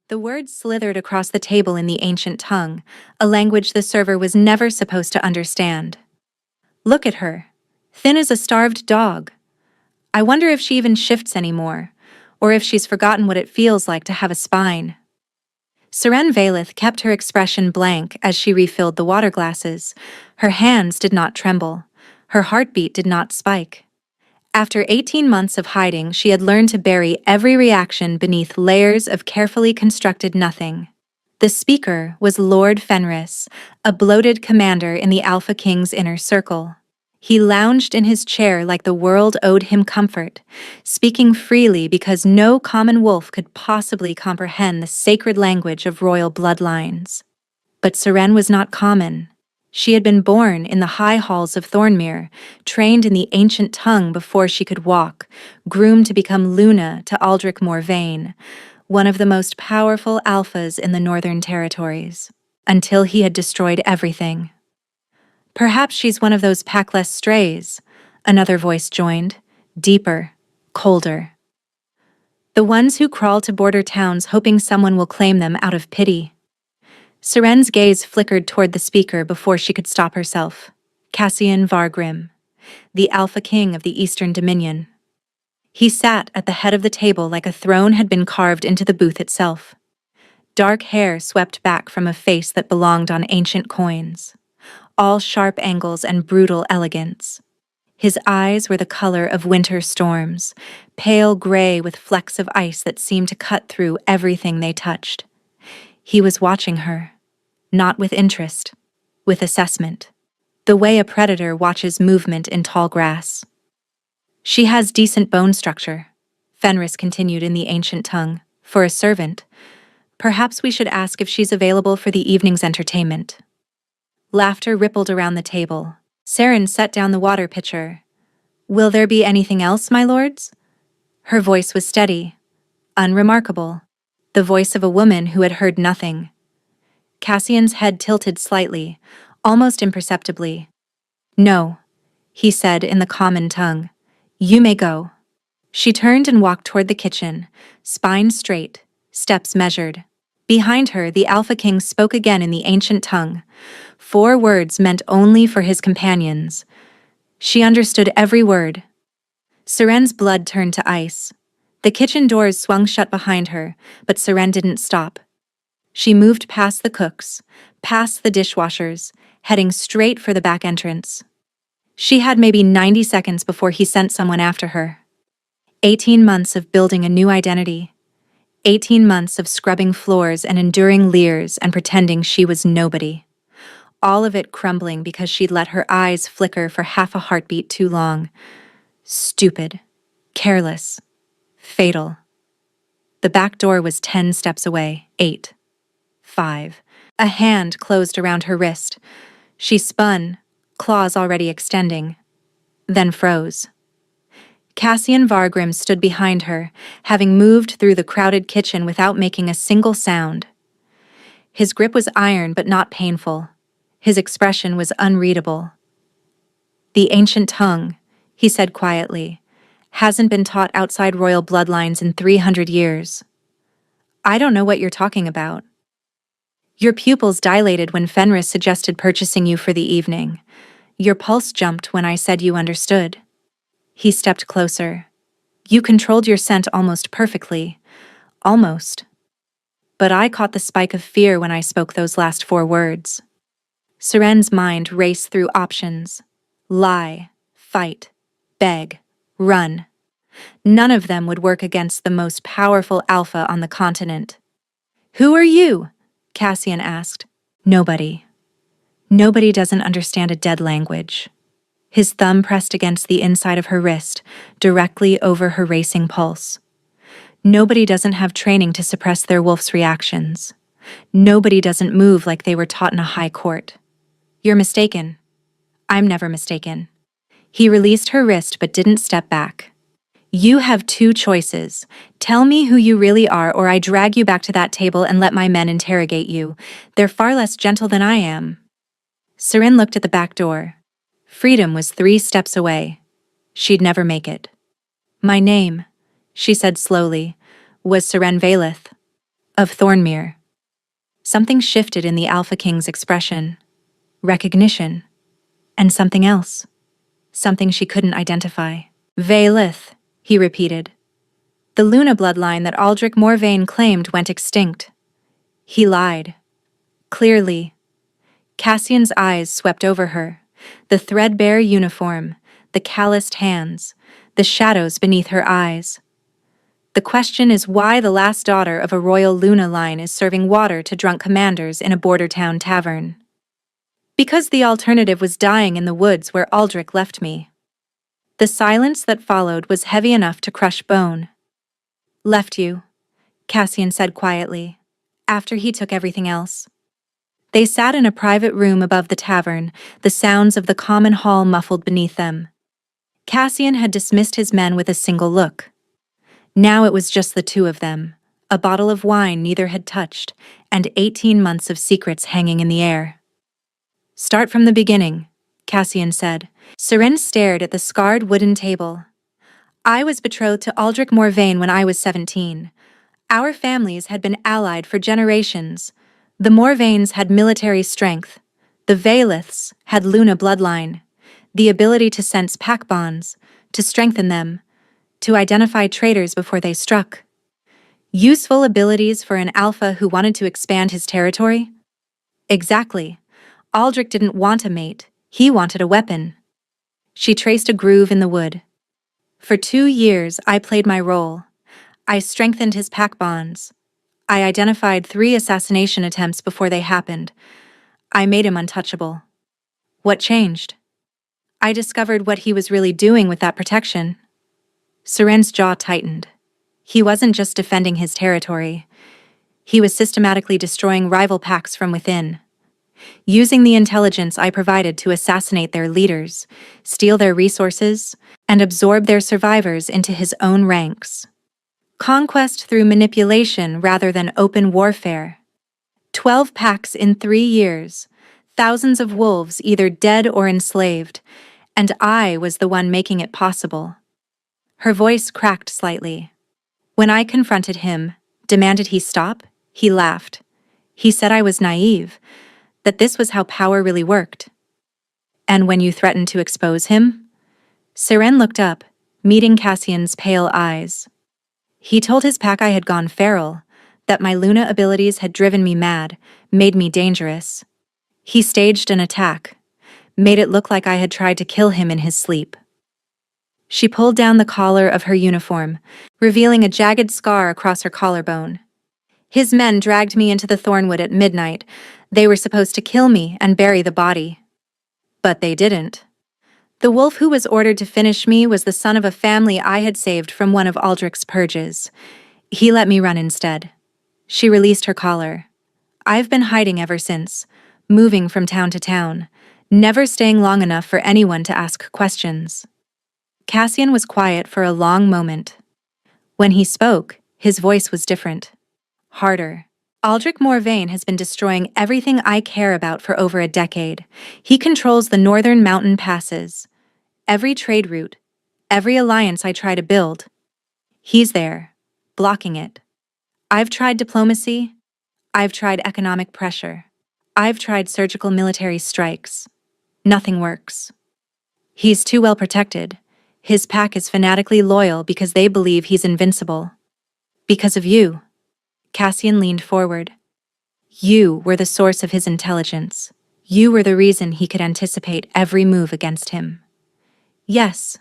The words slithered across the table in the ancient tongue, a language the server was never supposed to understand. Look at her. Thin as a starved dog. I wonder if she even shifts anymore, or if she's forgotten what it feels like to have a spine. Seren Valeth kept her expression blank as she refilled the water glasses. Her hands did not tremble. Her heartbeat did not spike. After 18 months of hiding, she had learned to bury every reaction beneath layers of carefully constructed nothing. The speaker was Lord Fenris, a bloated commander in the Alpha King's inner circle. He lounged in his chair like the world owed him comfort, speaking freely because no common wolf could possibly comprehend the sacred language of royal bloodlines. But Seren was not common. She had been born in the high halls of Thornmere, trained in the ancient tongue before she could walk, groomed to become Luna to Aldrich Morvain, one of the most powerful alphas in the Northern Territories, until he had destroyed everything. Perhaps she's one of those packless strays, another voice joined, deeper, colder. The ones who crawl to border towns hoping someone will claim them out of pity. Seren's gaze flickered toward the speaker before she could stop herself. Cassian Vargrim, the Alpha King of the Eastern Dominion. He sat at the head of the table like a throne had been carved into the booth itself. Dark hair swept back from a face that belonged on ancient coins, all sharp angles and brutal elegance. His eyes were the color of winter storms, pale gray with flecks of ice that seemed to cut through everything they touched. He was watching her, not with interest, with assessment, the way a predator watches movement in tall grass. She has decent bone structure, Fenris continued in the ancient tongue, for a servant. Perhaps we should ask if she's available for the evening's entertainment. Laughter rippled around the table. Seren set down the water pitcher. Will there be anything else, my lords? Her voice was steady, unremarkable, the voice of a woman who had heard nothing. Cassian's head tilted slightly, almost imperceptibly. No, he said in the common tongue. You may go. She turned and walked toward the kitchen, spine straight, steps measured. Behind her, the Alpha King spoke again in the ancient tongue, 4 words meant only for his companions. She understood every word. Seren's blood turned to ice. The kitchen doors swung shut behind her, but Seren didn't stop. She moved past the cooks, past the dishwashers, heading straight for the back entrance. She had maybe 90 seconds before he sent someone after her. 18 months of building a new identity. 18 months of scrubbing floors and enduring leers and pretending she was nobody. All of it crumbling because she'd let her eyes flicker for half a heartbeat too long. Stupid. Careless. Fatal. The back door was 10 steps away. 8. 5. A hand closed around her wrist. She spun, claws already extending, then froze. Cassian Vargrim stood behind her, having moved through the crowded kitchen without making a single sound. His grip was iron but not painful. His expression was unreadable. The ancient tongue, he said quietly, hasn't been taught outside royal bloodlines in 300 years. I don't know what you're talking about. Your pupils dilated when Fenris suggested purchasing you for the evening. Your pulse jumped when I said you understood. He stepped closer. You controlled your scent almost perfectly. Almost. But I caught the spike of fear when I spoke those last 4 words. Seren's mind raced through options. Lie, fight, beg, run. None of them would work against the most powerful alpha on the continent. Who are you? Cassian asked. Nobody. Nobody doesn't understand a dead language. His thumb pressed against the inside of her wrist, directly over her racing pulse. Nobody doesn't have training to suppress their wolf's reactions. Nobody doesn't move like they were taught in a high court. You're mistaken. I'm never mistaken. He released her wrist but didn't step back. You have 2 choices. Tell me who you really are, or I drag you back to that table and let my men interrogate you. They're far less gentle than I am. Seren looked at the back door. Freedom was 3 steps away. She'd never make it. My name, she said slowly, was Seren Valeth. of Thornmere. Something shifted in the Alpha King's expression. Recognition. And something else. Something she couldn't identify. Vaelith, he repeated. The Luna bloodline that Aldrich Morvain claimed went extinct. He lied. Clearly. Cassian's eyes swept over her. The threadbare uniform, the calloused hands, the shadows beneath her eyes. The question is why the last daughter of a royal Luna line is serving water to drunk commanders in a border town tavern. Because the alternative was dying in the woods where Aldrich left me. The silence that followed was heavy enough to crush bone. Left you, Cassian said quietly, after he took everything else. They sat in a private room above the tavern, the sounds of the common hall muffled beneath them. Cassian had dismissed his men with a single look. Now it was just the two of them, a bottle of wine neither had touched, and 18 months of secrets hanging in the air. Start from the beginning, Cassian said. Seren stared at the scarred wooden table. I was betrothed to Aldrich Morvain when I was 17. Our families had been allied for generations. The Morvains had military strength. The Vaeliths had Luna bloodline, the ability to sense pack bonds, to strengthen them, to identify traitors before they struck. Useful abilities for an alpha who wanted to expand his territory? Exactly. Aldrich didn't want a mate, he wanted a weapon. She traced a groove in the wood. For 2 years, I played my role. I strengthened his pack bonds. I identified 3 assassination attempts before they happened. I made him untouchable. What changed? I discovered what he was really doing with that protection. Seren's jaw tightened. He wasn't just defending his territory. He was systematically destroying rival packs from within. Using the intelligence I provided to assassinate their leaders, steal their resources, and absorb their survivors into his own ranks. Conquest through manipulation rather than open warfare. 12 packs in 3 years, thousands of wolves either dead or enslaved, and I was the one making it possible. Her voice cracked slightly. When I confronted him, demanded he stop, he laughed. He said I was naive, that this was how power really worked. And when you threatened to expose him? Seren looked up, meeting Cassian's pale eyes. He told his pack I had gone feral, that my Luna abilities had driven me mad, made me dangerous. He staged an attack, made it look like I had tried to kill him in his sleep. She pulled down the collar of her uniform, revealing a jagged scar across her collarbone. His men dragged me into the thornwood at midnight. They were supposed to kill me and bury the body. But they didn't. The wolf who was ordered to finish me was the son of a family I had saved from one of Aldrich's purges. He let me run instead. She released her collar. I've been hiding ever since, moving from town to town, never staying long enough for anyone to ask questions. Cassian was quiet for a long moment. When he spoke, his voice was different. Harder. Aldrich Morvain has been destroying everything I care about for over a decade. He controls the northern mountain passes. Every trade route. Every alliance I try to build. He's there, blocking it. I've tried diplomacy. I've tried economic pressure. I've tried surgical military strikes. Nothing works. He's too well protected. His pack is fanatically loyal because they believe he's invincible. Because of you. Cassian leaned forward. You were the source of his intelligence. You were the reason he could anticipate every move against him. Yes.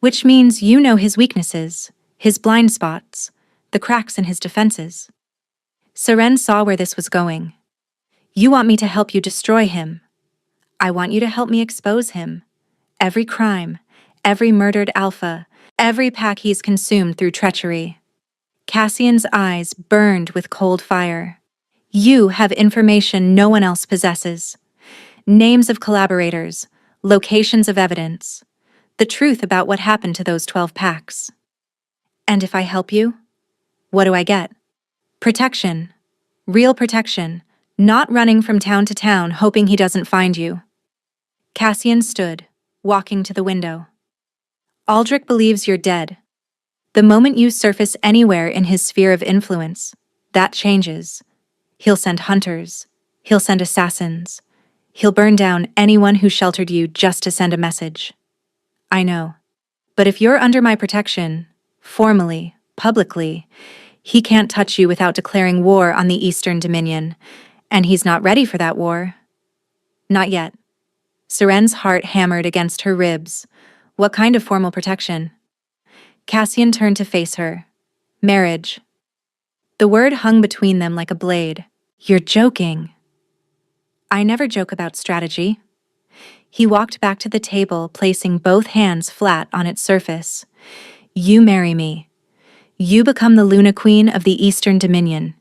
Which means you know his weaknesses, his blind spots, the cracks in his defenses. Seren saw where this was going. You want me to help you destroy him. I want you to help me expose him. Every crime, every murdered alpha, every pack he's consumed through treachery. Cassian's eyes burned with cold fire. You have information no one else possesses. Names of collaborators, locations of evidence, the truth about what happened to those 12 packs. And if I help you, what do I get? Protection. Real protection, not running from town to town hoping he doesn't find you. Cassian stood, walking to the window. Aldrich believes you're dead. The moment you surface anywhere in his sphere of influence, That changes. He'll send hunters. He'll send assassins. He'll burn down anyone who sheltered you just to send a message. I know. But if you're under my protection, formally, publicly, he can't touch you without declaring war on the Eastern Dominion, and he's not ready for that war. Not yet. Seren's heart hammered against her ribs. What kind of formal protection? Cassian turned to face her. Marriage. The word hung between them like a blade. You're joking. I never joke about strategy. He walked back to the table, placing both hands flat on its surface. You marry me. You become the Luna Queen of the Eastern Dominion.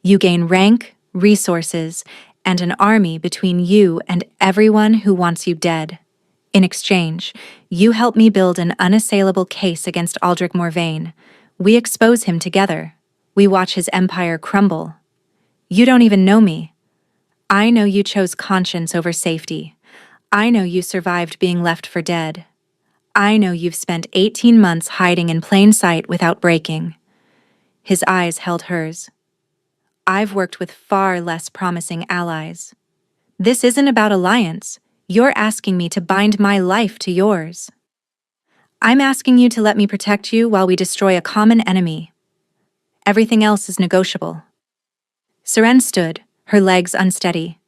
You gain rank, resources, and an army between you and everyone who wants you dead. In exchange, you help me build an unassailable case against Aldrich Morvain. We expose him together. We watch his empire crumble. You don't even know me. I know you chose conscience over safety. I know you survived being left for dead. I know you've spent 18 months hiding in plain sight without breaking. His eyes held hers. I've worked with far less promising allies. This isn't about alliance. You're asking me to bind my life to yours. I'm asking you to let me protect you while we destroy a common enemy. Everything else is negotiable. Seren stood, her legs unsteady.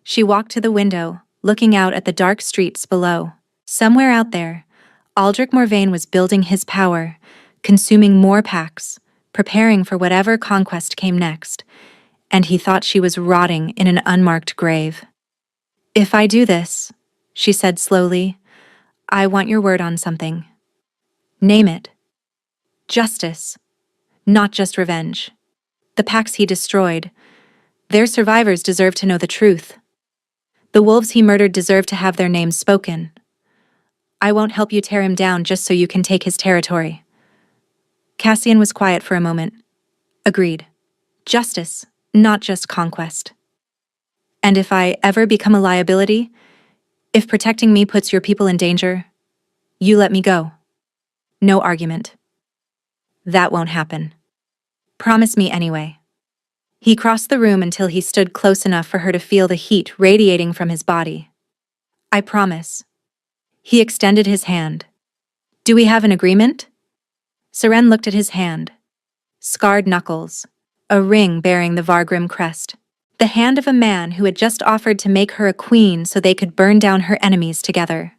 She walked to the window, looking out at the dark streets below. Somewhere out there, Aldrich Morvain was building his power, consuming more packs, preparing for whatever conquest came next, and he thought she was rotting in an unmarked grave. If I do this, she said slowly, I want your word on something. Name it. Justice. Not just revenge. The packs he destroyed, their survivors deserve to know the truth. The wolves he murdered deserve to have their names spoken. I won't help you tear him down just so you can take his territory. Cassian was quiet for a moment. Agreed. Justice, not just conquest. And if I ever become a liability, if protecting me puts your people in danger, you let me go. No argument. That won't happen. Promise me anyway. He crossed the room until he stood close enough for her to feel the heat radiating from his body. I promise. He extended his hand. Do we have an agreement? Seren looked at his hand. Scarred knuckles. A ring bearing the Vargrim crest. The hand of a man who had just offered to make her a queen so they could burn down her enemies together.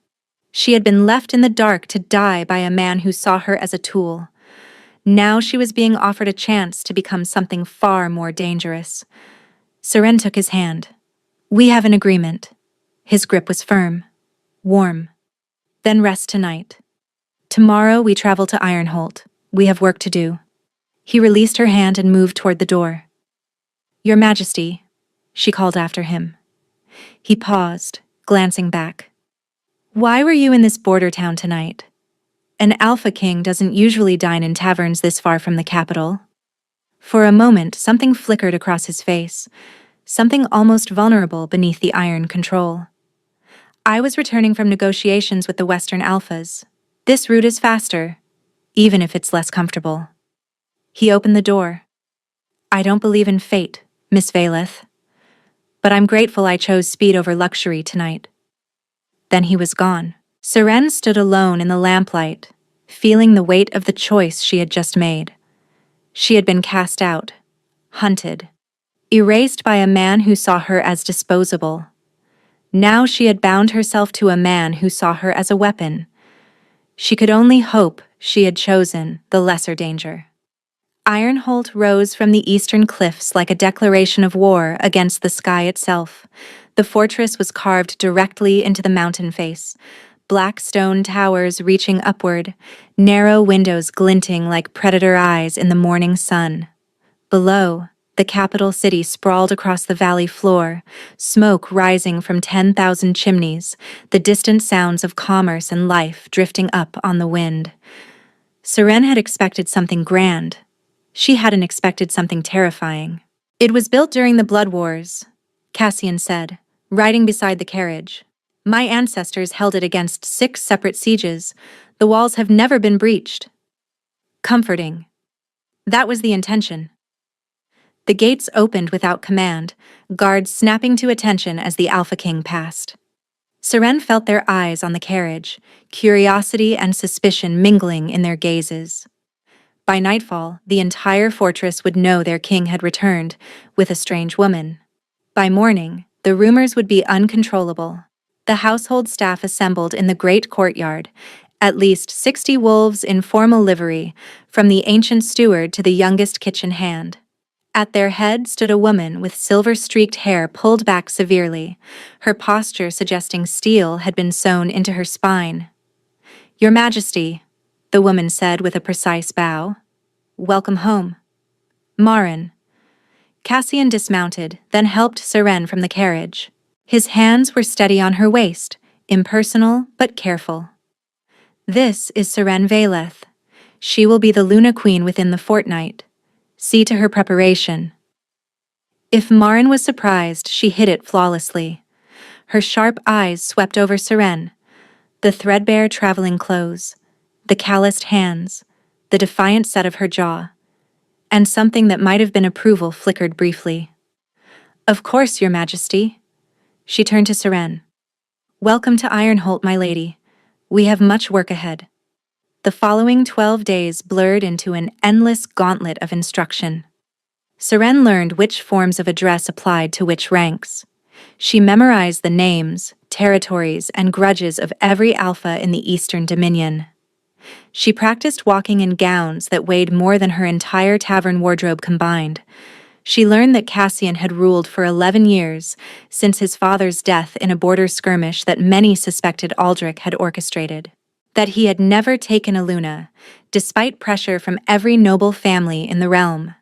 She had been left in the dark to die by a man who saw her as a tool. Now she was being offered a chance to become something far more dangerous. Seren took his hand. We have an agreement. His grip was firm. Warm. Then rest tonight. Tomorrow we travel to Ironholt. We have work to do. He released her hand and moved toward the door. Your Majesty, she called after him. He paused, glancing back. Why were you in this border town tonight? An Alpha King doesn't usually dine in taverns this far from the capital. For a moment, something flickered across his face, something almost vulnerable beneath the iron control. I was returning from negotiations with the Western Alphas. This route is faster, even if it's less comfortable. He opened the door. I don't believe in fate, Miss Valeth, but I'm grateful I chose speed over luxury tonight. Then he was gone. Seren stood alone in the lamplight, feeling the weight of the choice she had just made. She had been cast out, hunted, erased by a man who saw her as disposable. Now she had bound herself to a man who saw her as a weapon. She could only hope she had chosen the lesser danger. Ironholt rose from the eastern cliffs like a declaration of war against the sky itself. The fortress was carved directly into the mountain face, black stone towers reaching upward, narrow windows glinting like predator eyes in the morning sun. Below, the capital city sprawled across the valley floor, smoke rising from 10,000 chimneys, the distant sounds of commerce and life drifting up on the wind. Seren had expected something grand. She hadn't expected something terrifying. It was built during the Blood Wars, Cassian said, riding beside the carriage. My ancestors held it against 6 separate sieges. The walls have never been breached. Comforting. That was the intention. The gates opened without command, guards snapping to attention as the Alpha King passed. Seren felt their eyes on the carriage, curiosity and suspicion mingling in their gazes. By nightfall, the entire fortress would know their king had returned, with a strange woman. By morning, the rumors would be uncontrollable. The household staff assembled in the great courtyard, at least 60 wolves in formal livery, from the ancient steward to the youngest kitchen hand. At their head stood a woman with silver-streaked hair pulled back severely, her posture suggesting steel had been sewn into her spine. "Your Majesty," the woman said with a precise bow. "Welcome home." Marin. Cassian dismounted, then helped Seren from the carriage. His hands were steady on her waist, impersonal but careful. "This is Seren Valeth. She will be the Luna Queen within the fortnight. See to her preparation." If Marin was surprised, she hid it flawlessly. Her sharp eyes swept over Seren, the threadbare traveling clothes, the calloused hands, the defiant set of her jaw, and something that might have been approval flickered briefly. "Of course, Your Majesty." She turned to Seren. "Welcome to Ironholt, my lady. We have much work ahead." The following 12 days blurred into an endless gauntlet of instruction. Seren learned which forms of address applied to which ranks. She memorized the names, territories, and grudges of every alpha in the Eastern Dominion. She practiced walking in gowns that weighed more than her entire tavern wardrobe combined. She learned that Cassian had ruled for 11 years, since his father's death in a border skirmish that many suspected Aldrich had orchestrated. That he had never taken a Luna, despite pressure from every noble family in the realm.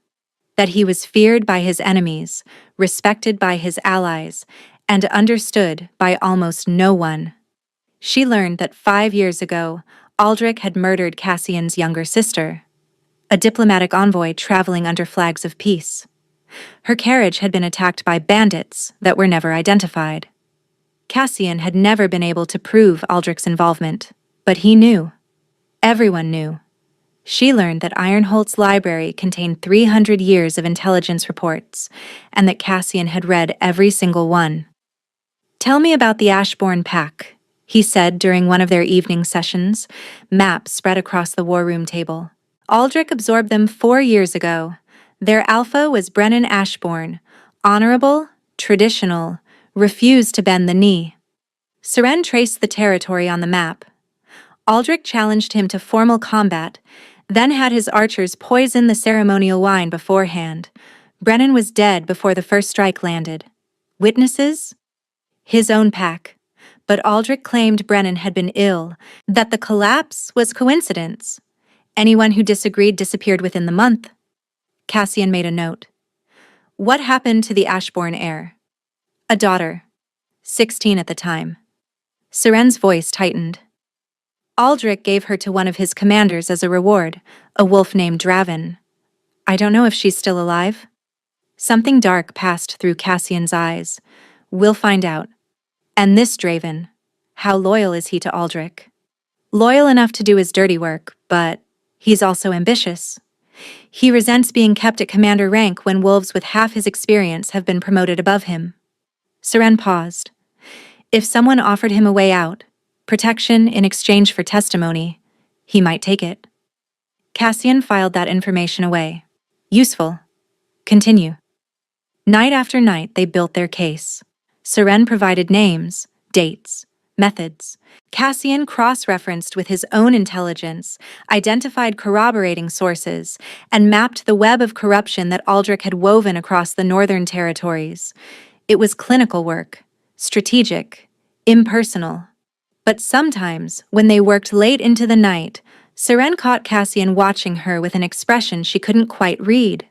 That he was feared by his enemies, respected by his allies, and understood by almost no one. She learned that 5 years ago, Aldrich had murdered Cassian's younger sister, a diplomatic envoy traveling under flags of peace. Her carriage had been attacked by bandits that were never identified. Cassian had never been able to prove Aldrich's involvement, but he knew. Everyone knew. She learned that Ironholt's library contained 300 years of intelligence reports, and that Cassian had read every single one. "Tell me about the Ashbourne Pack," he said during one of their evening sessions, maps spread across the war room table. "Aldrich absorbed them 4 years ago. Their alpha was Brennan Ashbourne, honorable, traditional, refused to bend the knee." Seren traced the territory on the map. Aldrich challenged him to formal combat, then had his archers poison the ceremonial wine beforehand. Brennan was dead before the first strike landed. Witnesses? His own pack. But Aldrich claimed Brennan had been ill, that the collapse was coincidence. Anyone who disagreed disappeared within the month. Cassian made a note. "What happened to the Ashbourne heir?" "A daughter. 16 at the time." Seren's voice tightened. "Aldrich gave her to one of his commanders as a reward, a wolf named Draven. I don't know if she's still alive." Something dark passed through Cassian's eyes. "We'll find out. And this Draven, how loyal is he to Aldrich?" "Loyal enough to do his dirty work, but he's also ambitious. He resents being kept at commander rank when wolves with half his experience have been promoted above him." Seren paused. If someone offered him a way out, protection in exchange for testimony, he might take it. Cassian filed that information away. Useful. Continue. Night after night, they built their case. Seren provided names, dates, methods. Cassian cross-referenced with his own intelligence, identified corroborating sources, and mapped the web of corruption that Aldrich had woven across the northern territories. It was clinical work, strategic, impersonal. But sometimes, when they worked late into the night, Seren caught Cassian watching her with an expression she couldn't quite read.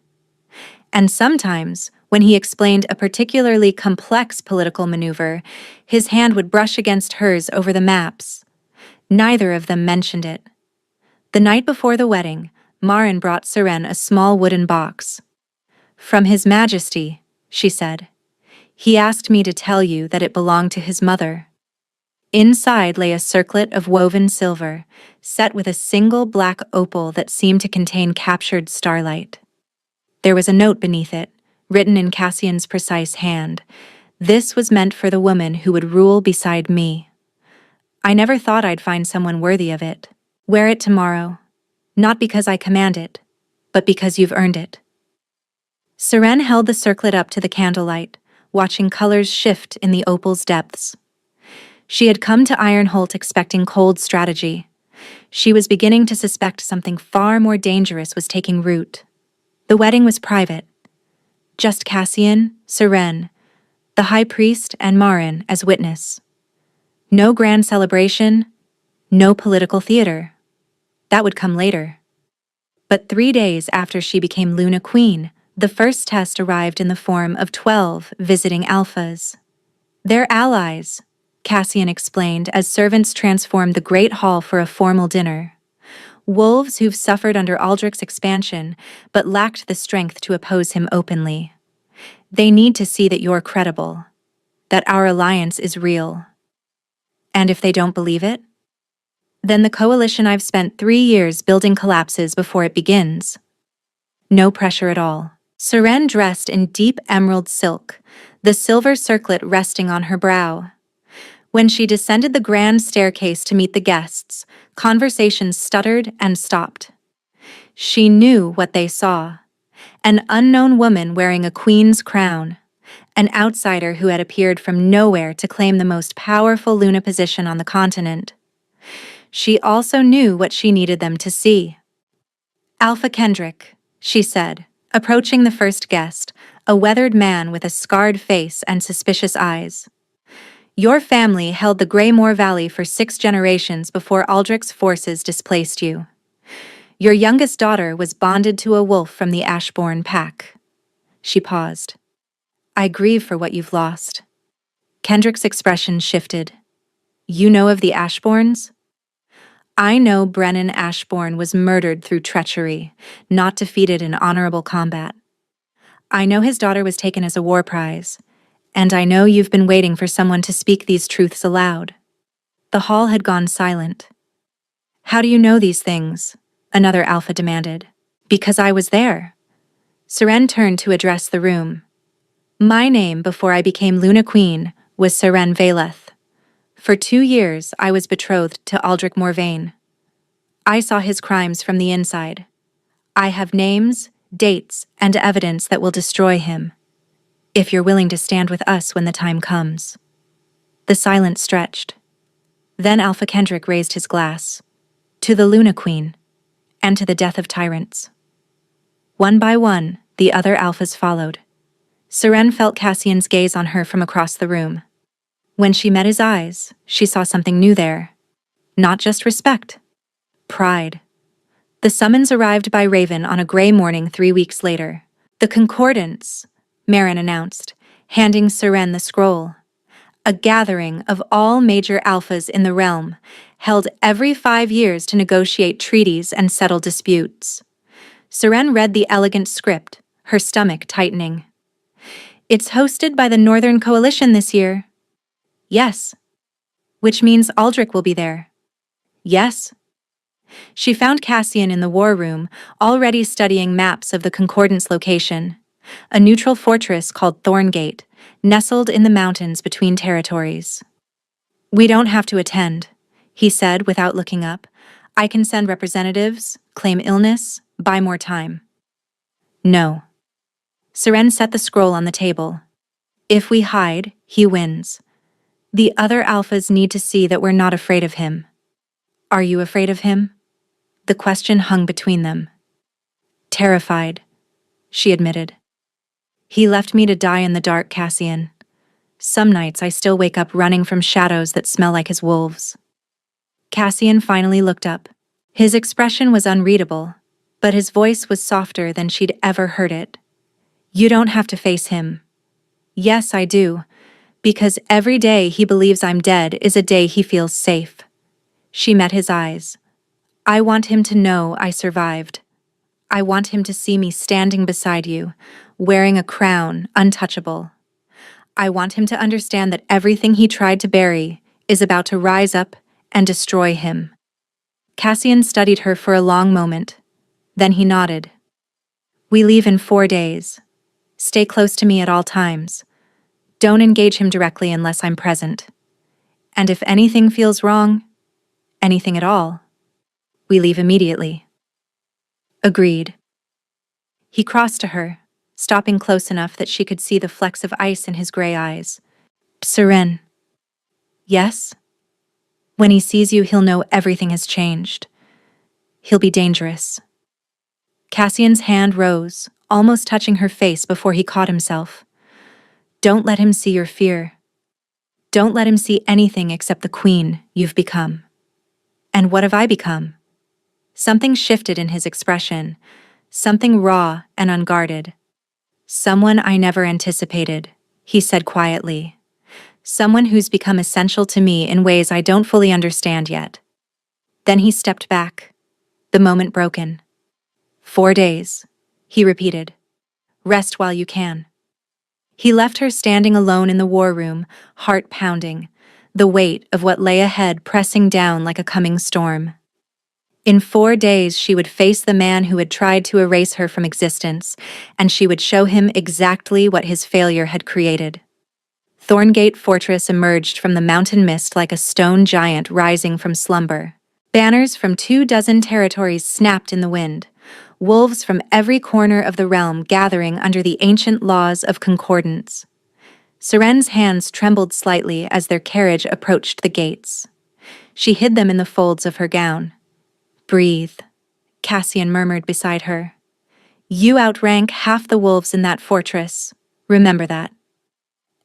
And sometimes, when he explained a particularly complex political maneuver, his hand would brush against hers over the maps. Neither of them mentioned it. The night before the wedding, Marin brought Seren a small wooden box. "From His Majesty," she said. "He asked me to tell you that it belonged to his mother." Inside lay a circlet of woven silver, set with a single black opal that seemed to contain captured starlight. There was a note beneath it, written in Cassian's precise hand. This was meant for the woman who would rule beside me. I never thought I'd find someone worthy of it. Wear it tomorrow, not because I command it, but because you've earned it. Seren held the circlet up to the candlelight, watching colors shift in the opal's depths. She had come to Ironholt expecting cold strategy. She was beginning to suspect something far more dangerous was taking root. The wedding was private. Just Cassian, Seren, the high priest, and Marin as witness. No grand celebration, no political theater. That would come later. But 3 days after she became Luna Queen, the first test arrived in the form of 12 visiting alphas. They're allies, Cassian explained as servants transformed the Great Hall for a formal dinner. Wolves who've suffered under Aldrich's expansion, but lacked the strength to oppose him openly. They need to see that you're credible, that our alliance is real. And if they don't believe it? Then the coalition I've spent 3 years building collapses before it begins. No pressure at all. Seren dressed in deep emerald silk, the silver circlet resting on her brow. When she descended the grand staircase to meet the guests, conversations stuttered and stopped. She knew what they saw. An unknown woman wearing a queen's crown. An outsider who had appeared from nowhere to claim the most powerful Luna position on the continent. She also knew what she needed them to see. Alpha Kendrick, she said, approaching the first guest, a weathered man with a scarred face and suspicious eyes. Your family held the Greymore Valley for 6 generations before Aldrich's forces displaced you. Your youngest daughter was bonded to a wolf from the Ashbourne pack. She paused. I grieve for what you've lost. Kendrick's expression shifted. You know of the Ashbournes? I know Brennan Ashbourne was murdered through treachery, not defeated in honorable combat. I know his daughter was taken as a war prize, and I know you've been waiting for someone to speak these truths aloud. The hall had gone silent. How do you know these things? Another alpha demanded. Because I was there. Seren turned to address the room. My name before I became Luna Queen was Seren Valeth. For 2 years, I was betrothed to Aldrich Morvain. I saw his crimes from the inside. I have names, dates, and evidence that will destroy him. If you're willing to stand with us when the time comes. The silence stretched. Then Alpha Kendrick raised his glass. To the Luna Queen, and to the death of tyrants. One by one, the other alphas followed. Seren felt Cassian's gaze on her from across the room. When she met his eyes, she saw something new there. Not just respect. Pride. The summons arrived by Raven on a gray morning 3 weeks later. The Concordance, Marin announced, handing Seren the scroll. A gathering of all major alphas in the realm, held every 5 years to negotiate treaties and settle disputes. Seren read the elegant script, her stomach tightening. It's hosted by the Northern Coalition this year. Yes. Which means Aldrich will be there. Yes. She found Cassian in the war room, already studying maps of the Concordance location, a neutral fortress called Thorngate, nestled in the mountains between territories. We don't have to attend, he said without looking up. I can send representatives, claim illness, buy more time. No. Seren set the scroll on the table. If we hide, he wins. The other alphas need to see that we're not afraid of him. Are you afraid of him? The question hung between them. Terrified, she admitted. He left me to die in the dark, Cassian. Some nights I still wake up running from shadows that smell like his wolves. Cassian finally looked up. His expression was unreadable, but his voice was softer than she'd ever heard it. You don't have to face him. Yes, I do, because every day he believes I'm dead is a day he feels safe. She met his eyes. I want him to know I survived. I want him to see me standing beside you, wearing a crown, untouchable. I want him to understand that everything he tried to bury is about to rise up and destroy him. Cassian studied her for a long moment. Then he nodded. We leave in 4 days. Stay close to me at all times. Don't engage him directly unless I'm present. And if anything feels wrong, anything at all, we leave immediately." Agreed. He crossed to her, stopping close enough that she could see the flecks of ice in his gray eyes. "Seren." "Yes?" "When he sees you, he'll know everything has changed. He'll be dangerous." Cassian's hand rose, almost touching her face before he caught himself. "Don't let him see your fear. Don't let him see anything except the queen you've become." "And what have I become?" Something shifted in his expression, something raw and unguarded. "Someone I never anticipated," he said quietly. "Someone who's become essential to me in ways I don't fully understand yet." Then he stepped back, the moment broken. "4 days," he repeated. "Rest while you can." He left her standing alone in the war room, heart pounding, the weight of what lay ahead pressing down like a coming storm. In 4 days she would face the man who had tried to erase her from existence, and she would show him exactly what his failure had created. Thorngate Fortress emerged from the mountain mist like a stone giant rising from slumber. Banners from 24 territories snapped in the wind, wolves from every corner of the realm gathering under the ancient laws of concordance. Seren's hands trembled slightly as their carriage approached the gates. She hid them in the folds of her gown. "Breathe," Cassian murmured beside her. "You outrank half the wolves in that fortress. Remember that.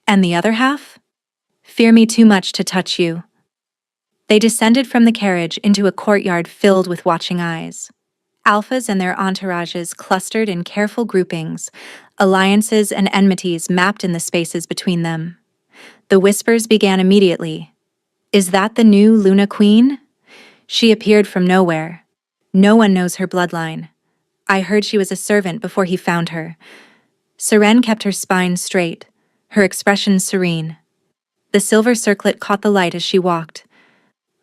And the other half? Fear me too much to touch you." They descended from the carriage into a courtyard filled with watching eyes. Alphas and their entourages clustered in careful groupings, alliances and enmities mapped in the spaces between them. The whispers began immediately. "Is that the new Luna Queen? She appeared from nowhere. No one knows her bloodline. I heard she was a servant before he found her." Seren kept her spine straight, her expression serene. The silver circlet caught the light as she walked.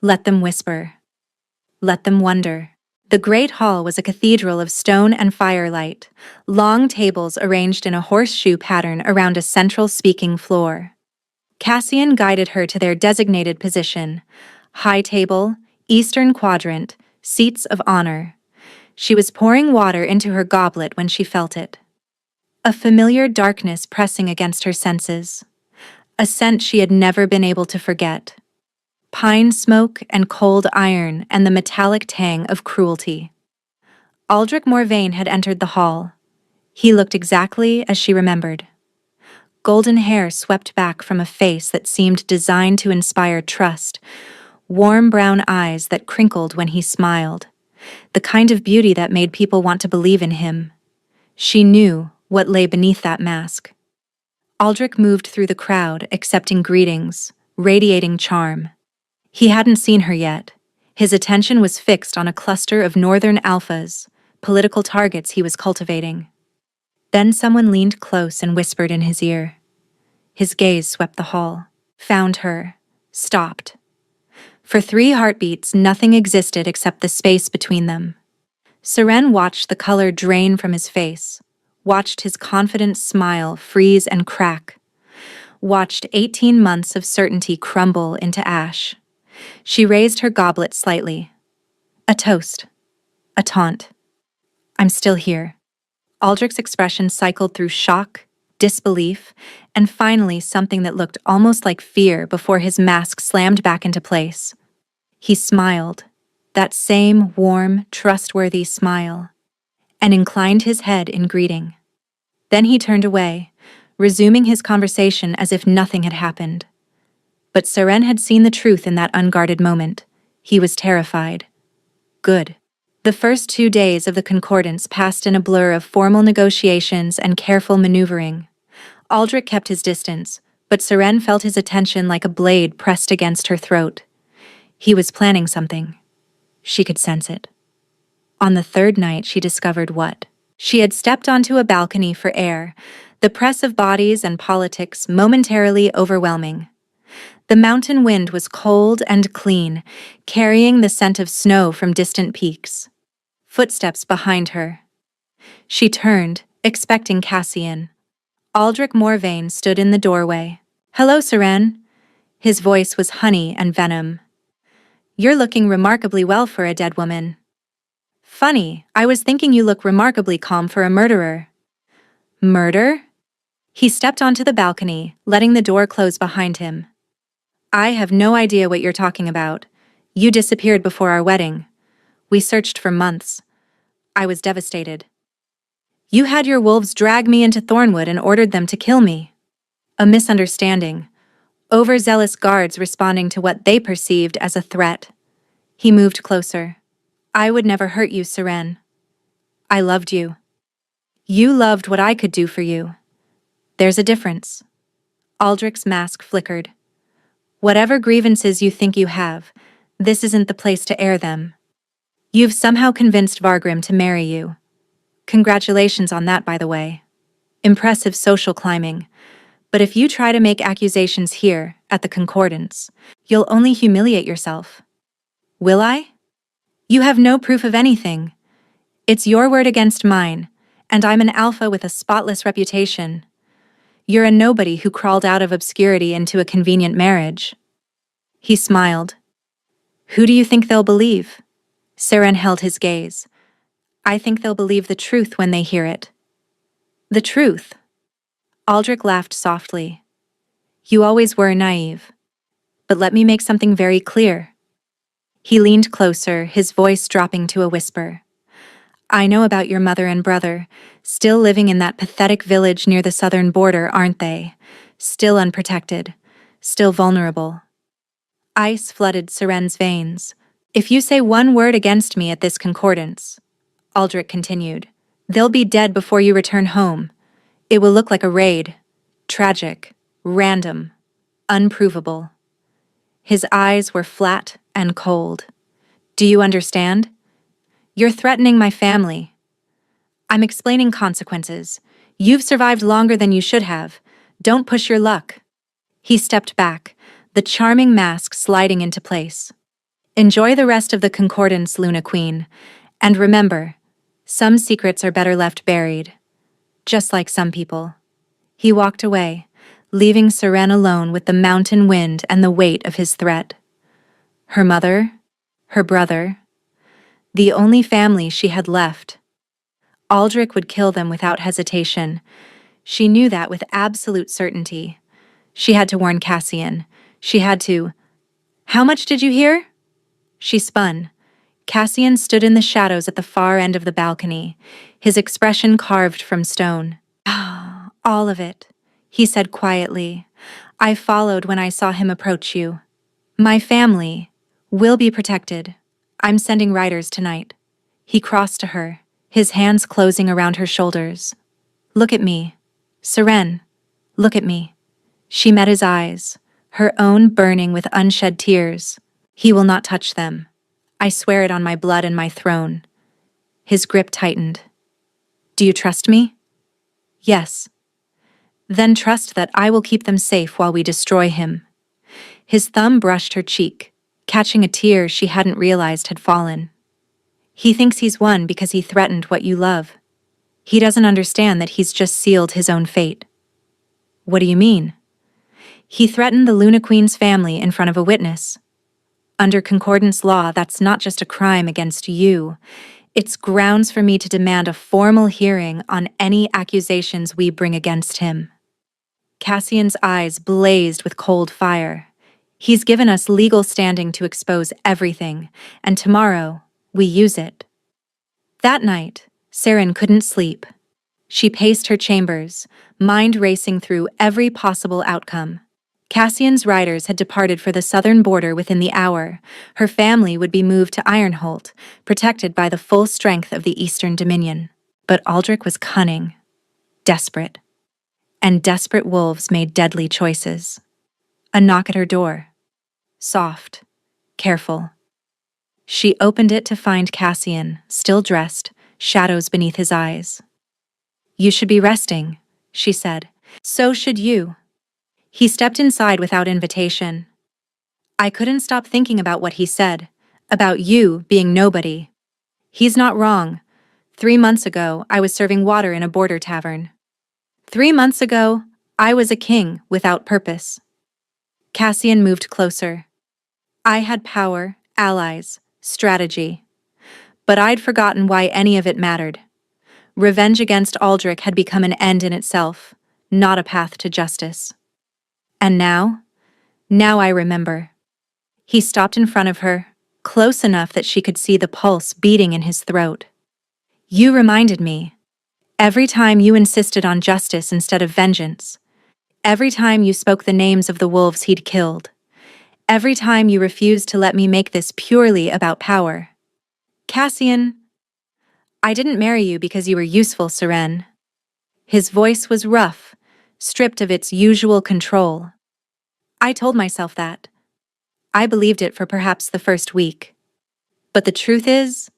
Let them whisper. Let them wonder. The great hall was a cathedral of stone and firelight, long tables arranged in a horseshoe pattern around a central speaking floor. Cassian guided her to their designated position: high table, eastern quadrant, seats of honor. She was pouring water into her goblet when she felt it. A familiar darkness pressing against her senses. A scent she had never been able to forget. Pine smoke and cold iron and the metallic tang of cruelty. Aldrich Morvain had entered the hall. He looked exactly as she remembered. Golden hair swept back from a face that seemed designed to inspire trust, warm brown eyes that crinkled when he smiled, the kind of beauty that made people want to believe in him. She knew what lay beneath that mask. Aldrich moved through the crowd, accepting greetings, radiating charm. He hadn't seen her yet. His attention was fixed on a cluster of northern alphas, political targets he was cultivating. Then someone leaned close and whispered in his ear. His gaze swept the hall, found her, stopped. For 3 heartbeats, nothing existed except the space between them. Seren watched the color drain from his face, watched his confident smile freeze and crack, watched 18 months of certainty crumble into ash. She raised her goblet slightly. A toast. A taunt. "I'm still here." Aldrich's expression cycled through shock, disbelief, and finally something that looked almost like fear before his mask slammed back into place. He smiled, that same warm, trustworthy smile, and inclined his head in greeting. Then he turned away, resuming his conversation as if nothing had happened. But Seren had seen the truth in that unguarded moment. He was terrified. Good. The first 2 days of the concordance passed in a blur of formal negotiations and careful maneuvering. Aldrich kept his distance, but Seren felt his attention like a blade pressed against her throat. He was planning something. She could sense it. On the 3rd night, she discovered what. She had stepped onto a balcony for air, the press of bodies and politics momentarily overwhelming. The mountain wind was cold and clean, carrying the scent of snow from distant peaks. Footsteps behind her. She turned, expecting Cassian. Aldrich Morvain stood in the doorway. "Hello, Seren." His voice was honey and venom. "You're looking remarkably well for a dead woman." "Funny, I was thinking you look remarkably calm for a murderer." "Murder?" He stepped onto the balcony, letting the door close behind him. "I have no idea what you're talking about. You disappeared before our wedding. We searched for months. I was devastated. You had your wolves drag me into Thornwood and ordered them to kill me." A misunderstanding. Overzealous guards responding to what they perceived as a threat. He moved closer. "I would never hurt you, Seren. I loved you. You loved what I could do for you. There's a difference." Aldrich's mask flickered. "Whatever grievances you think you have, this isn't the place to air them. You've somehow convinced Vargrim to marry you. Congratulations on that, by the way. Impressive social climbing. But if you try to make accusations here, at the Concordance, you'll only humiliate yourself." "Will I?" "You have no proof of anything. It's your word against mine, and I'm an alpha with a spotless reputation. You're a nobody who crawled out of obscurity into a convenient marriage." He smiled. "Who do you think they'll believe?" Seren held his gaze. "I think they'll believe the truth when they hear it." "The truth?" Aldrich laughed softly. "You always were naive. But let me make something very clear." He leaned closer, his voice dropping to a whisper. "I know about your mother and brother, still living in that pathetic village near the southern border, aren't they? Still unprotected, still vulnerable." Ice flooded Seren's veins. "If you say one word against me at this Concordance," Aldrich continued, "they'll be dead before you return home. It will look like a raid. Tragic, random, unprovable." His eyes were flat and cold. "Do you understand? You're threatening my family. I'm explaining consequences. You've survived longer than you should have. Don't push your luck." He stepped back, the charming mask sliding into place. "Enjoy the rest of the Concordance, Luna Queen. And remember, some secrets are better left buried. Just like some people." He walked away, leaving Seren alone with the mountain wind and the weight of his threat. Her mother, her brother, the only family she had left. Aldrich would kill them without hesitation. She knew that with absolute certainty. She had to warn Cassian. She had to... "How much did you hear?" She spun. Cassian stood in the shadows at the far end of the balcony, his expression carved from stone. "Ah, all of it," he said quietly. "I followed when I saw him approach you. My family will be protected. I'm sending riders tonight." He crossed to her, his hands closing around her shoulders. "Look at me. Seren, look at me." She met his eyes, her own burning with unshed tears. "He will not touch them. I swear it on my blood and my throne." His grip tightened. "Do you trust me?" "Yes." "Then trust that I will keep them safe while we destroy him." His thumb brushed her cheek, catching a tear she hadn't realized had fallen. "He thinks he's won because he threatened what you love. He doesn't understand that he's just sealed his own fate." "What do you mean?" "He threatened the Luna Queen's family in front of a witness. Under Concordance law, that's not just a crime against you. It's grounds for me to demand a formal hearing on any accusations we bring against him." Cassian's eyes blazed with cold fire. "He's given us legal standing to expose everything, and tomorrow, we use it." That night, Seren couldn't sleep. She paced her chambers, mind racing through every possible outcome. Cassian's riders had departed for the southern border within the hour. Her family would be moved to Ironholt, protected by the full strength of the Eastern Dominion. But Aldrich was cunning, desperate. And desperate wolves made deadly choices. A knock at her door. Soft, careful. She opened it to find Cassian, still dressed, shadows beneath his eyes. "You should be resting," she said. "So should you." He stepped inside without invitation. "I couldn't stop thinking about what he said, about you being nobody. He's not wrong. 3 months ago, I was serving water in a border tavern. 3 months ago, I was a king without purpose. Cassian moved closer. I had power, allies, strategy. But I'd forgotten why any of it mattered. Revenge against Aldrich had become an end in itself, not a path to justice. And now I remember. He stopped in front of her, close enough that she could see the pulse beating in his throat. You reminded me. Every time you insisted on justice instead of vengeance. Every time you spoke the names of the wolves he'd killed. Every time you refused to let me make this purely about power. Cassian, I didn't marry you because you were useful, Seren. His voice was rough, stripped of its usual control. I told myself that. I believed it for perhaps the first week. But the truth is,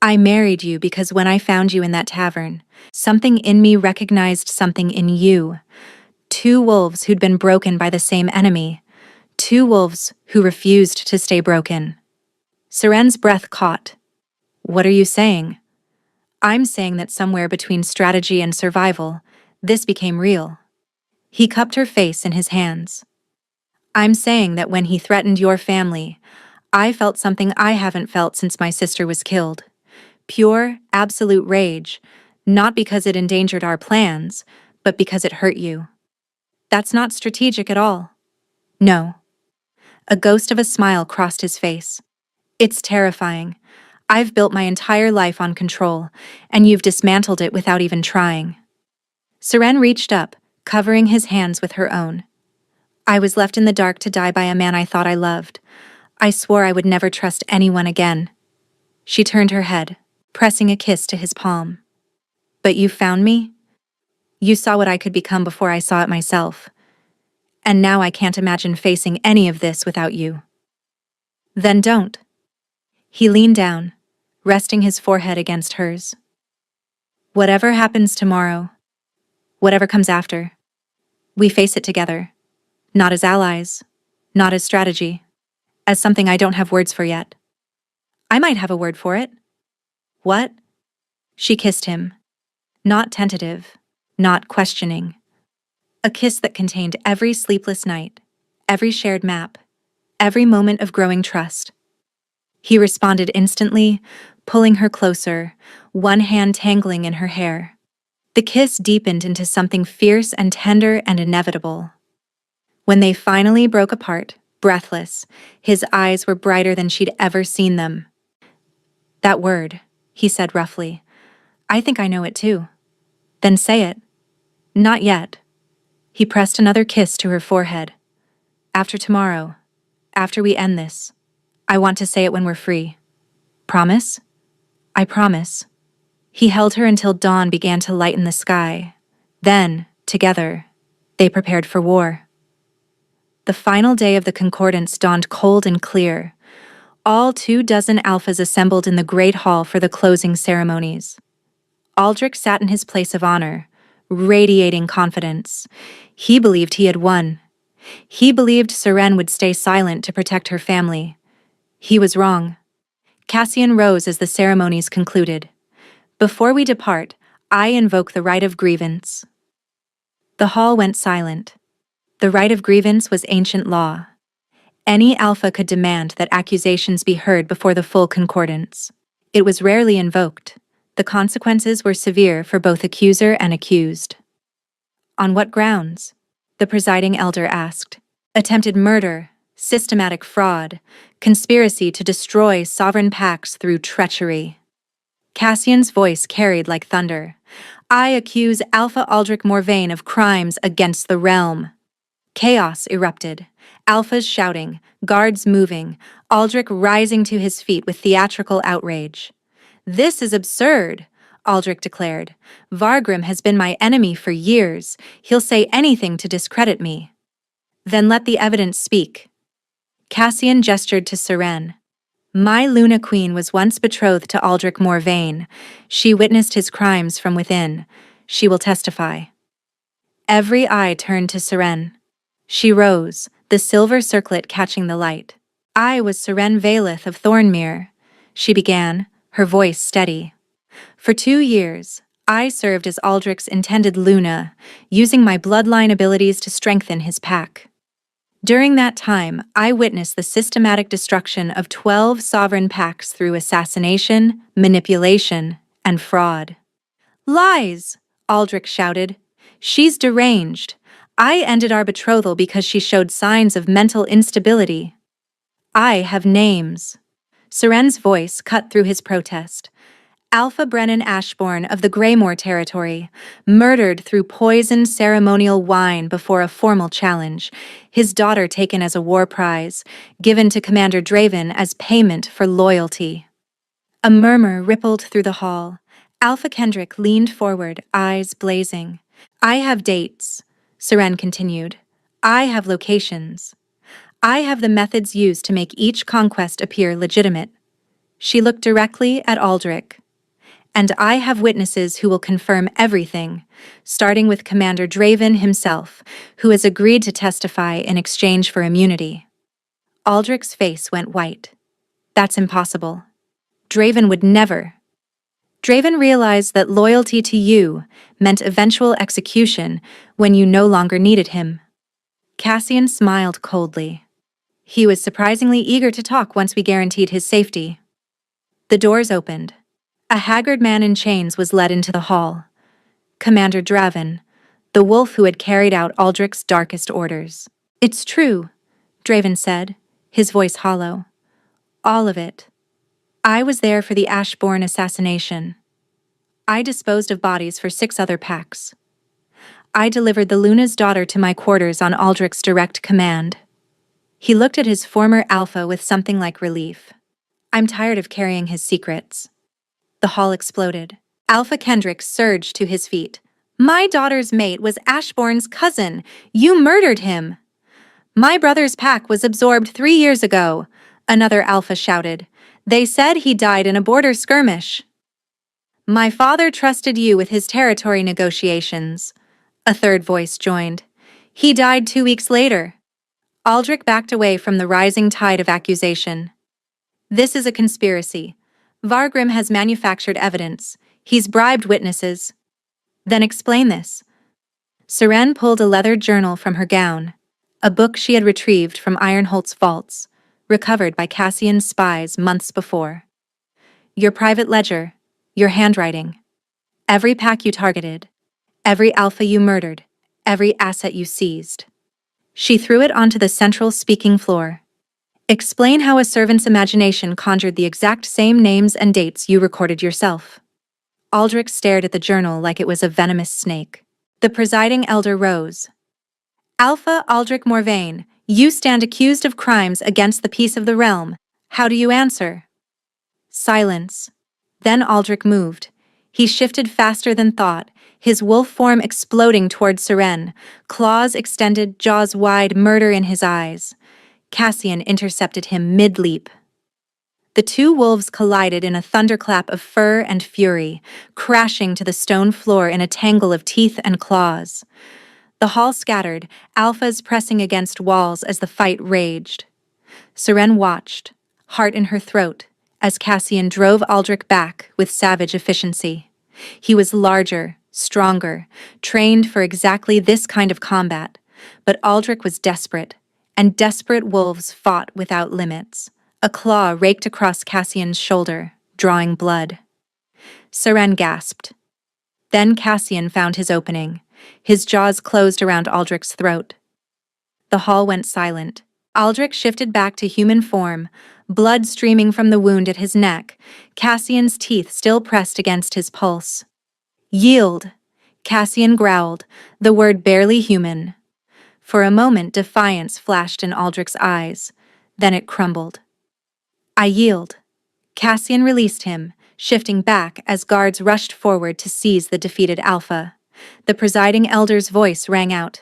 I married you because when I found you in that tavern, something in me recognized something in you. 2 wolves who'd been broken by the same enemy. 2 wolves who refused to stay broken. Seren's breath caught. What are you saying? I'm saying that somewhere between strategy and survival, this became real. He cupped her face in his hands. I'm saying that when he threatened your family, I felt something I haven't felt since my sister was killed. Pure, absolute rage, not because it endangered our plans, but because it hurt you. That's not strategic at all. No. A ghost of a smile crossed his face. It's terrifying. I've built my entire life on control, and you've dismantled it without even trying. Seren reached up, covering his hands with her own. I was left in the dark to die by a man I thought I loved. I swore I would never trust anyone again. She turned her head, pressing a kiss to his palm. But you found me? You saw what I could become before I saw it myself. And now I can't imagine facing any of this without you. Then don't. He leaned down, resting his forehead against hers. Whatever happens tomorrow, whatever comes after, we face it together. Not as allies, not as strategy, as something I don't have words for yet. I might have a word for it. What? She kissed him. Not tentative, not questioning. A kiss that contained every sleepless night, every shared map, every moment of growing trust. He responded instantly, pulling her closer, one hand tangling in her hair. The kiss deepened into something fierce and tender and inevitable. When they finally broke apart, breathless, his eyes were brighter than she'd ever seen them. That word, he said roughly. I think I know it too. Then say it. Not yet. He pressed another kiss to her forehead. After tomorrow, after we end this, I want to say it when we're free. Promise? I promise. He held her until dawn began to lighten the sky. Then, together, they prepared for war. The final day of the concordance dawned cold and clear. All 24 alphas assembled in the Great Hall for the closing ceremonies. Aldrich sat in his place of honor, radiating confidence. He believed he had won. He believed Seren would stay silent to protect her family. He was wrong. Cassian rose as the ceremonies concluded. Before we depart, I invoke the right of grievance. The hall went silent. The right of grievance was ancient law. Any alpha could demand that accusations be heard before the full concordance. It was rarely invoked. The consequences were severe for both accuser and accused. On what grounds? The presiding elder asked. Attempted murder, systematic fraud, conspiracy to destroy sovereign pacts through treachery. Cassian's voice carried like thunder. I accuse Alpha Aldrich Morvain of crimes against the realm. Chaos erupted. Alphas shouting, guards moving, Aldrich rising to his feet with theatrical outrage. This is absurd, Aldrich declared. Vargrim has been my enemy for years. He'll say anything to discredit me. Then let the evidence speak. Cassian gestured to Seren. My Luna Queen was once betrothed to Aldrich Morvain. She witnessed his crimes from within. She will testify. Every eye turned to Seren. She rose, the silver circlet catching the light. I was Seren Valeth of Thornmere, she began, her voice steady. For 2 years, I served as Aldrich's intended Luna, using my bloodline abilities to strengthen his pack. During that time, I witnessed the systematic destruction of 12 sovereign packs through assassination, manipulation, and fraud. Lies! Aldrich shouted. She's deranged. I ended our betrothal because she showed signs of mental instability. I have names. Seren's voice cut through his protest. Alpha Brennan Ashbourne of the Greymore territory, murdered through poisoned ceremonial wine before a formal challenge, his daughter taken as a war prize, given to Commander Draven as payment for loyalty. A murmur rippled through the hall. Alpha Kendrick leaned forward, eyes blazing. I have dates, Seren continued. I have locations. I have the methods used to make each conquest appear legitimate. She looked directly at Aldrich. And I have witnesses who will confirm everything, starting with Commander Draven himself, who has agreed to testify in exchange for immunity. Aldrich's face went white. That's impossible. Draven would never. Draven realized that loyalty to you meant eventual execution when you no longer needed him. Cassian smiled coldly. He was surprisingly eager to talk once we guaranteed his safety. The doors opened. A haggard man in chains was led into the hall. Commander Draven, the wolf who had carried out Aldrich's darkest orders. It's true, Draven said, his voice hollow. All of it. I was there for the Ashbourne assassination. I disposed of bodies for 6 other packs. I delivered the Luna's daughter to my quarters on Aldrich's direct command. He looked at his former alpha with something like relief. I'm tired of carrying his secrets. The hall exploded. Alpha Kendrick surged to his feet. My daughter's mate was Ashbourne's cousin. You murdered him. My brother's pack was absorbed 3 years ago, another alpha shouted. They said he died in a border skirmish. My father trusted you with his territory negotiations. A third voice joined. He died 2 weeks later. Aldrich backed away from the rising tide of accusation. This is a conspiracy. Vargrim has manufactured evidence. He's bribed witnesses. Then explain this. Seren pulled a leather journal from her gown, a book she had retrieved from Ironholt's vaults, recovered by Cassian's spies months before. Your private ledger, your handwriting, every pack you targeted, every alpha you murdered, every asset you seized. She threw it onto the central speaking floor. Explain how a servant's imagination conjured the exact same names and dates you recorded yourself. Aldrich stared at the journal like it was a venomous snake. The presiding elder rose. Alpha Aldrich Morvain, you stand accused of crimes against the peace of the realm. How do you answer? Silence. Then Aldrich moved. He shifted faster than thought, his wolf form exploding toward Seren, claws extended, jaws wide, murder in his eyes. Cassian intercepted him mid-leap. The two wolves collided in a thunderclap of fur and fury, crashing to the stone floor in a tangle of teeth and claws. The hall scattered, alphas pressing against walls as the fight raged. Seren watched, heart in her throat, as Cassian drove Aldrich back with savage efficiency. He was larger, stronger, trained for exactly this kind of combat, but Aldrich was desperate, and desperate wolves fought without limits. A claw raked across Cassian's shoulder, drawing blood. Seren gasped. Then Cassian found his opening. His jaws closed around Aldrich's throat. The hall went silent. Aldrich shifted back to human form, blood streaming from the wound at his neck, Cassian's teeth still pressed against his pulse. Yield, Cassian growled, the word barely human. For a moment, defiance flashed in Aldrich's eyes. Then it crumbled. I yield. Cassian released him, shifting back as guards rushed forward to seize the defeated alpha. The presiding elder's voice rang out.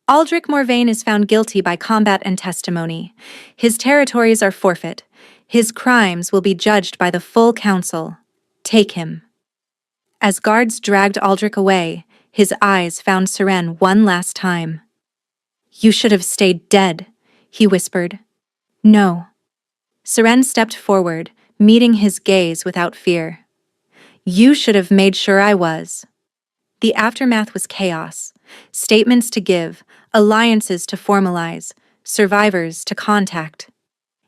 Aldrich Morvain is found guilty by combat and testimony. His territories are forfeit. His crimes will be judged by the full council. Take him. As guards dragged Aldrich away, his eyes found Seren one last time. You should have stayed dead, he whispered. No. Seren stepped forward, meeting his gaze without fear. You should have made sure I was. The aftermath was chaos. Statements to give, alliances to formalize, survivors to contact.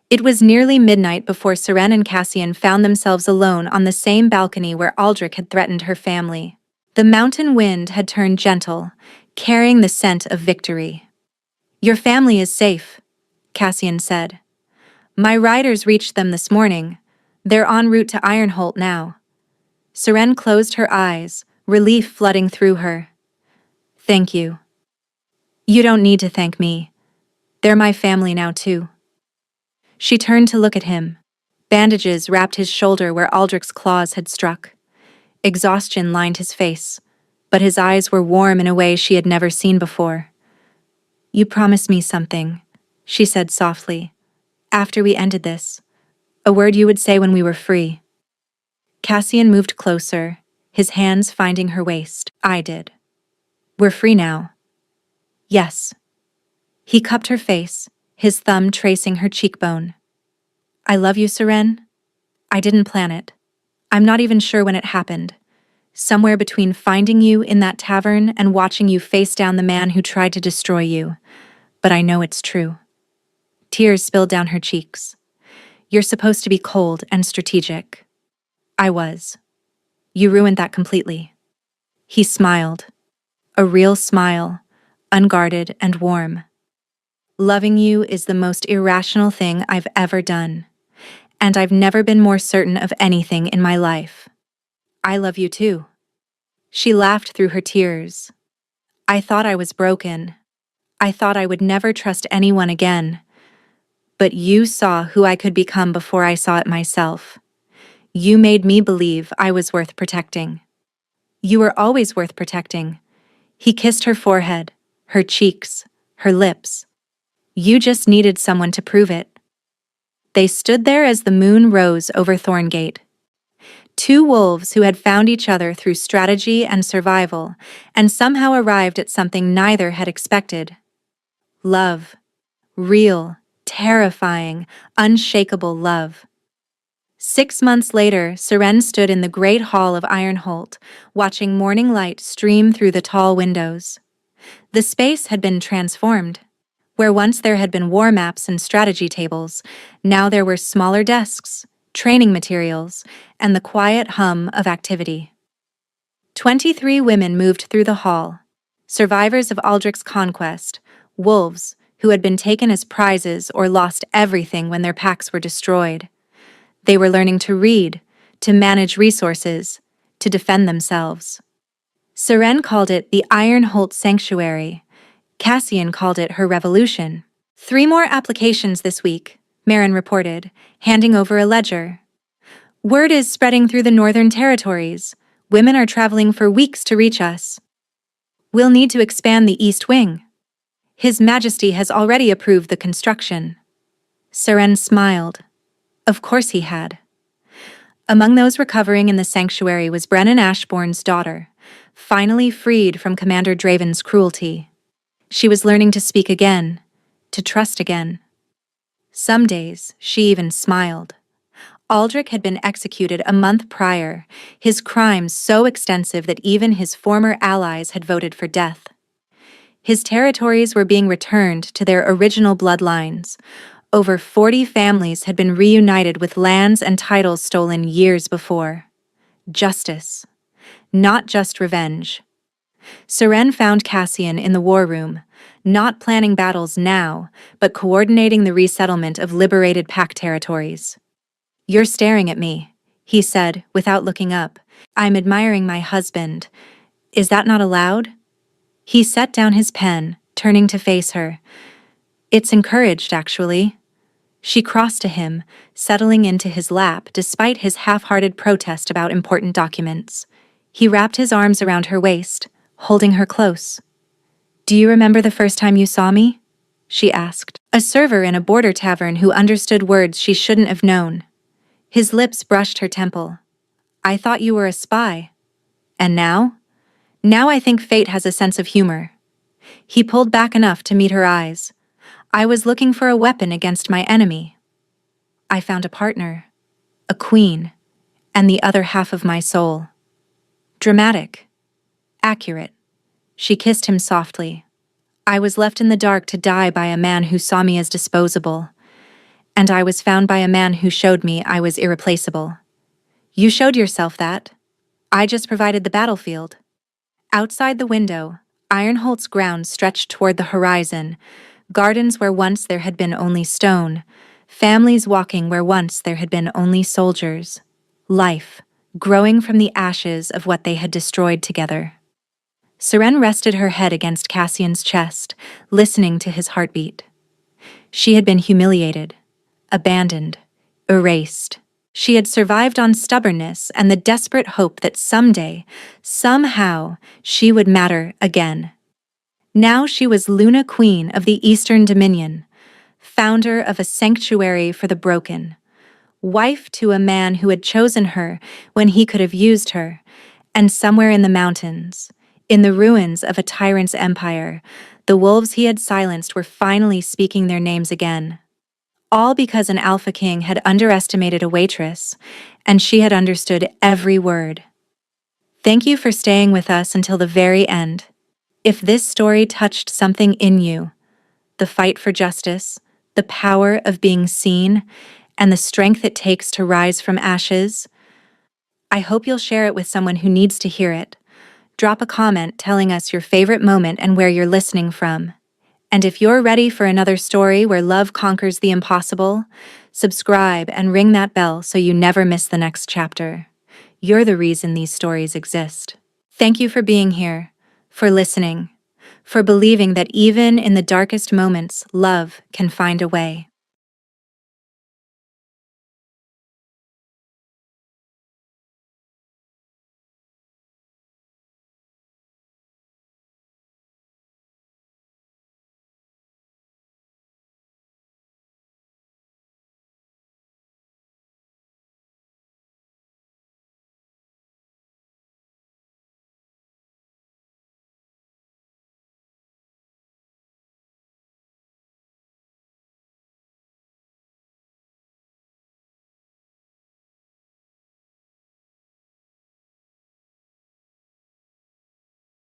It was nearly midnight before Seren and Cassian found themselves alone on the same balcony where Aldrich had threatened her family. The mountain wind had turned gentle, carrying the scent of victory. Your family is safe, Cassian said. My riders reached them this morning. They're en route to Ironholt now. Seren closed her eyes, relief flooding through her. Thank you. You don't need to thank me. They're my family now too. She turned to look at him. Bandages wrapped his shoulder where Aldrich's claws had struck. Exhaustion lined his face, but his eyes were warm in a way she had never seen before. You promised me something, she said softly. After we ended this, a word you would say when we were free. Cassian moved closer, his hands finding her waist. I did. We're free now. Yes. He cupped her face, his thumb tracing her cheekbone. I love you, Seren. I didn't plan it. I'm not even sure when it happened. Somewhere between finding you in that tavern and watching you face down the man who tried to destroy you. But I know it's true. Tears spilled down her cheeks. You're supposed to be cold and strategic. I was. You ruined that completely. He smiled. A real smile, unguarded and warm. Loving you is the most irrational thing I've ever done. And I've never been more certain of anything in my life. I love you too. She laughed through her tears. I thought I was broken. I thought I would never trust anyone again. But you saw who I could become before I saw it myself. You made me believe I was worth protecting. You were always worth protecting. He kissed her forehead, her cheeks, her lips. You just needed someone to prove it. They stood there as the moon rose over Thorngate. Two wolves who had found each other through strategy and survival, and somehow arrived at something neither had expected. Love. Real, terrifying, unshakable love. 6 months later, Seren stood in the great hall of Ironholt, watching morning light stream through the tall windows. The space had been transformed. Where once there had been war maps and strategy tables, now there were smaller desks, training materials, and the quiet hum of activity. 23 women moved through the hall, survivors of Aldrich's conquest, wolves who had been taken as prizes or lost everything when their packs were destroyed. They were learning to read, to manage resources, to defend themselves. Seren called it the Ironholt Sanctuary. Cassian called it her revolution. 3 more applications this week, Marin reported, handing over a ledger. Word is spreading through the northern territories. Women are traveling for weeks to reach us. We'll need to expand the East Wing. His Majesty has already approved the construction. Seren smiled. Of course he had. Among those recovering in the sanctuary was Brennan Ashbourne's daughter, finally freed from Commander Draven's cruelty. She was learning to speak again, to trust again. Some days, she even smiled. Aldrich had been executed a month prior, his crimes so extensive that even his former allies had voted for death. His territories were being returned to their original bloodlines. Over 40 families had been reunited with lands and titles stolen years before. Justice. Not just revenge. Seren found Cassian in the war room, not planning battles now, but coordinating the resettlement of liberated pack territories. You're staring at me, he said, without looking up. I'm admiring my husband. Is that not allowed? He set down his pen, turning to face her. It's encouraged, actually. She crossed to him, settling into his lap despite his half-hearted protest about important documents. He wrapped his arms around her waist, holding her close. Do you remember the first time you saw me? She asked. A server in a border tavern who understood words she shouldn't have known. His lips brushed her temple. I thought you were a spy. And now? Now I think fate has a sense of humor. He pulled back enough to meet her eyes. I was looking for a weapon against my enemy. I found a partner, a queen, and the other half of my soul. Dramatic. Accurate. She kissed him softly. I was left in the dark to die by a man who saw me as disposable, and I was found by a man who showed me I was irreplaceable. You showed yourself that. I just provided the battlefield. Outside the window, Ironholt's grounds stretched toward the horizon, gardens where once there had been only stone, families walking where once there had been only soldiers, life growing from the ashes of what they had destroyed together. Seren rested her head against Cassian's chest, listening to his heartbeat. She had been humiliated, abandoned, erased. She had survived on stubbornness and the desperate hope that someday, somehow, she would matter again. Now she was Luna Queen of the Eastern Dominion, founder of a sanctuary for the broken, wife to a man who had chosen her when he could have used her, and somewhere in the mountains, in the ruins of a tyrant's empire, the wolves he had silenced were finally speaking their names again. All because an Alpha King had underestimated a waitress, and she had understood every word. Thank you for staying with us until the very end. If this story touched something in you, the fight for justice, the power of being seen, and the strength it takes to rise from ashes, I hope you'll share it with someone who needs to hear it. Drop a comment telling us your favorite moment and where you're listening from. And if you're ready for another story where love conquers the impossible, subscribe and ring that bell so you never miss the next chapter. You're the reason these stories exist. Thank you for being here, for listening, for believing that even in the darkest moments, love can find a way.